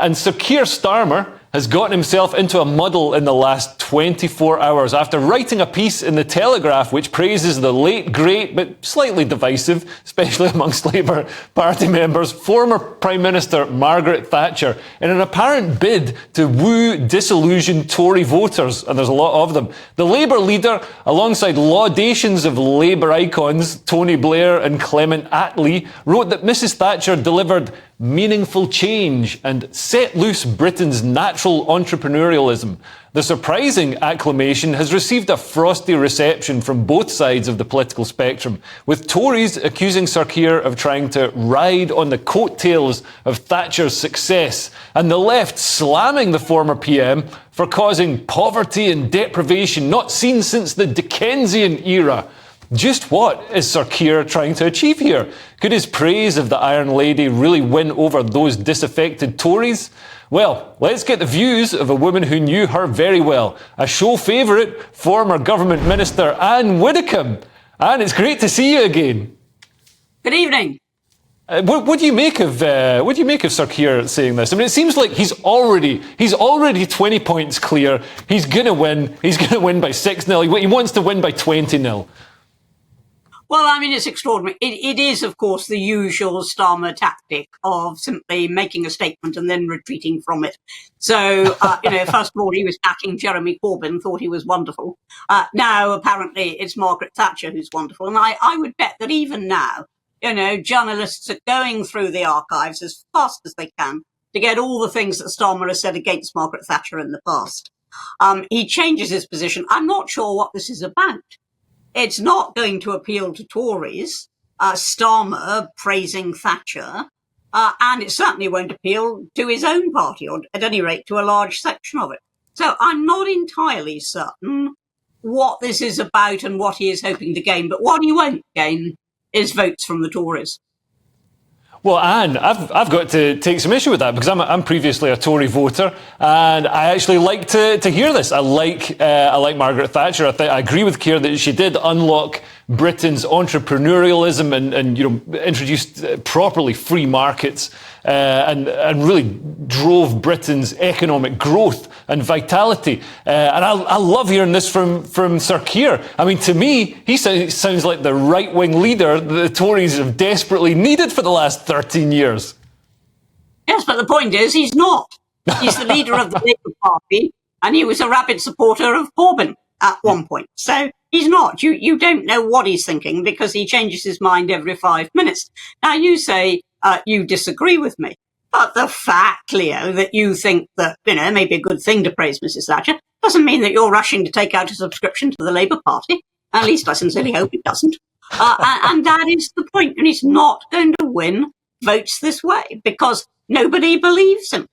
And Sir Keir Starmer has gotten himself into a muddle in the last 24 hours after writing a piece in the Telegraph which praises the late, great, but slightly divisive, especially amongst Labour Party members, former Prime Minister Margaret Thatcher in an apparent bid to woo disillusioned Tory voters, and there's a lot of them. The Labour leader, alongside laudations of Labour icons Tony Blair and Clement Attlee, wrote that Mrs Thatcher delivered meaningful change and set loose Britain's natural entrepreneurialism. The surprising acclamation has received a frosty reception from both sides of the political spectrum, with Tories accusing Sir Keir of trying to ride on the coattails of Thatcher's success, and the left slamming the former PM for causing poverty and deprivation not seen since the Dickensian era. Just what is Sir Keir trying to achieve here? Could his praise of the Iron Lady really win over those disaffected Tories? Well, let's get the views of a woman who knew her very well, a show favourite, former government minister Anne Widdecombe. Anne, it's great to see you again. Good evening. What do you make of Sir Keir saying this? I mean, it seems like he's already 20 points clear. He's going to win. He's going to win by 6-0. He wants to win by 20-0. Well, I mean, it's extraordinary. It is, of course, the usual Starmer tactic of simply making a statement and then retreating from it. So, first of all, he was backing Jeremy Corbyn, thought he was wonderful. Now, apparently, it's Margaret Thatcher who's wonderful. And I would bet that even now, journalists are going through the archives as fast as they can to get all the things that Starmer has said against Margaret Thatcher in the past. He changes his position. I'm not sure what this is about. It's not going to appeal to Tories, Starmer praising Thatcher, and it certainly won't appeal to his own party, or at any rate to a large section of it. So I'm not entirely certain what this is about and what he is hoping to gain, but what he won't gain is votes from the Tories. Well, Anne, I've got to take some issue with that because I'm previously a Tory voter, and I actually like to hear this. I like Margaret Thatcher. I agree with Keir that she did unlock Britain's entrepreneurialism and introduced properly free markets and really drove Britain's economic growth and vitality. And I love hearing this from Sir Keir. I mean, to me, he sounds like the right-wing leader that the Tories have desperately needed for the last 13 years. Yes, but the point is, he's not. He's the leader of the Labour Party, and he was a rabid supporter of Corbyn at one point. So he's not. You don't know what he's thinking because he changes his mind every 5 minutes. Now, you say you disagree with me. But the fact, Leo, that you think that, may be a good thing to praise Mrs Thatcher doesn't mean that you're rushing to take out a subscription to the Labour Party. At least I sincerely hope it doesn't. And that is the point. And he's not going to win votes this way because nobody believes him.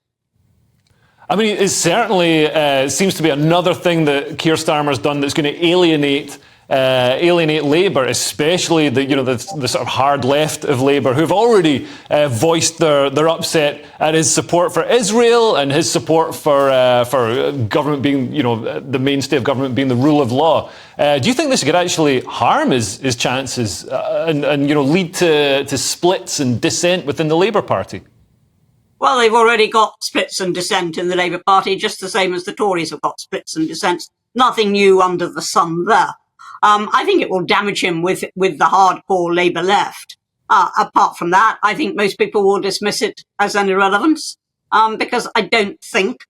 I mean, it certainly seems to be another thing that Keir Starmer's done that's going to alienate Labour, especially the sort of hard left of Labour, who've already voiced their upset at his support for Israel and his support for government being, the mainstay of government being the rule of law. Do you think this could actually harm his chances and lead to splits and dissent within the Labour Party? Well, they've already got splits and dissent in the Labour Party, just the same as the Tories have got splits and dissents. Nothing new under the sun there. I think it will damage him with the hardcore Labour left. Apart from that, I think most people will dismiss it as an irrelevance, because I don't think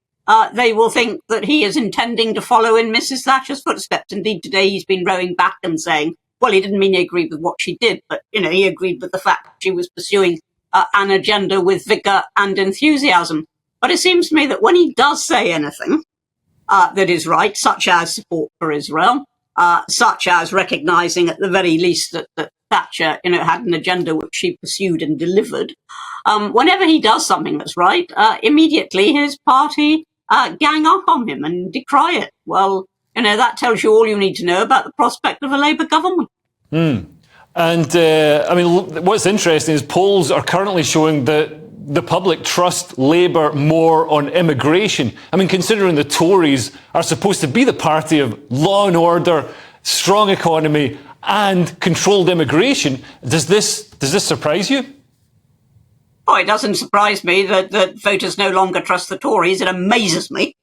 they will think that he is intending to follow in Mrs Thatcher's footsteps. Indeed, today he's been rowing back and saying, well, he didn't mean he agreed with what she did, but, he agreed with the fact that she was pursuing an agenda with vigour and enthusiasm. But it seems to me that when he does say anything that is right, such as support for Israel, such as recognising at the very least that Thatcher, had an agenda which she pursued and delivered, whenever he does something that's right, immediately his party gang up on him and decry it. Well, that tells you all you need to know about the prospect of a Labour government. And, what's interesting is polls are currently showing that the public trust Labour more on immigration. I mean, considering the Tories are supposed to be the party of law and order, strong economy and controlled immigration, does this surprise you? Oh, it doesn't surprise me that voters no longer trust the Tories. It amazes me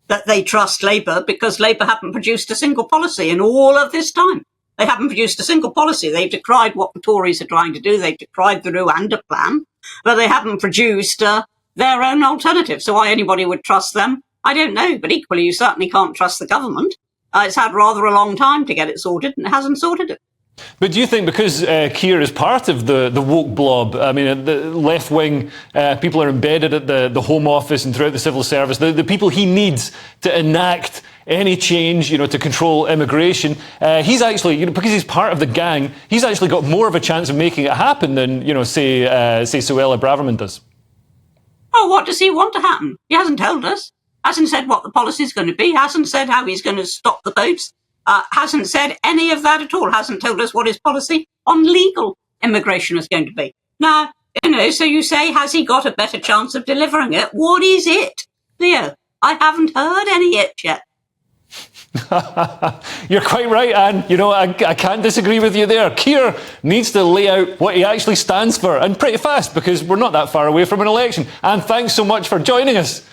that they trust Labour, because Labour haven't produced a single policy in all of this time. They haven't produced a single policy. They've decried what the Tories are trying to do. They've decried the Rwanda plan, but they haven't produced their own alternative. So why anybody would trust them, I don't know. But equally, you certainly can't trust the government. It's had rather a long time to get it sorted, and it hasn't sorted it. But do you think because Keir is part of the woke blob, I mean, the left-wing people are embedded at the Home Office and throughout the civil service, the people he needs to enact any change, to control immigration, he's actually, because he's part of the gang, he's actually got more of a chance of making it happen than, say Suella Braverman does? Oh, what does he want to happen? He hasn't told us. Hasn't said what the policy's going to be. Hasn't said how he's going to stop the boats. Hasn't said any of that at all. Hasn't told us what his policy on legal immigration is going to be. Now, so you say, has he got a better chance of delivering it? What is it, Leo? I haven't heard any it yet. You're quite right, Anne. I can't disagree with you there. Keir needs to lay out what he actually stands for, and pretty fast, because we're not that far away from an election. And thanks so much for joining us.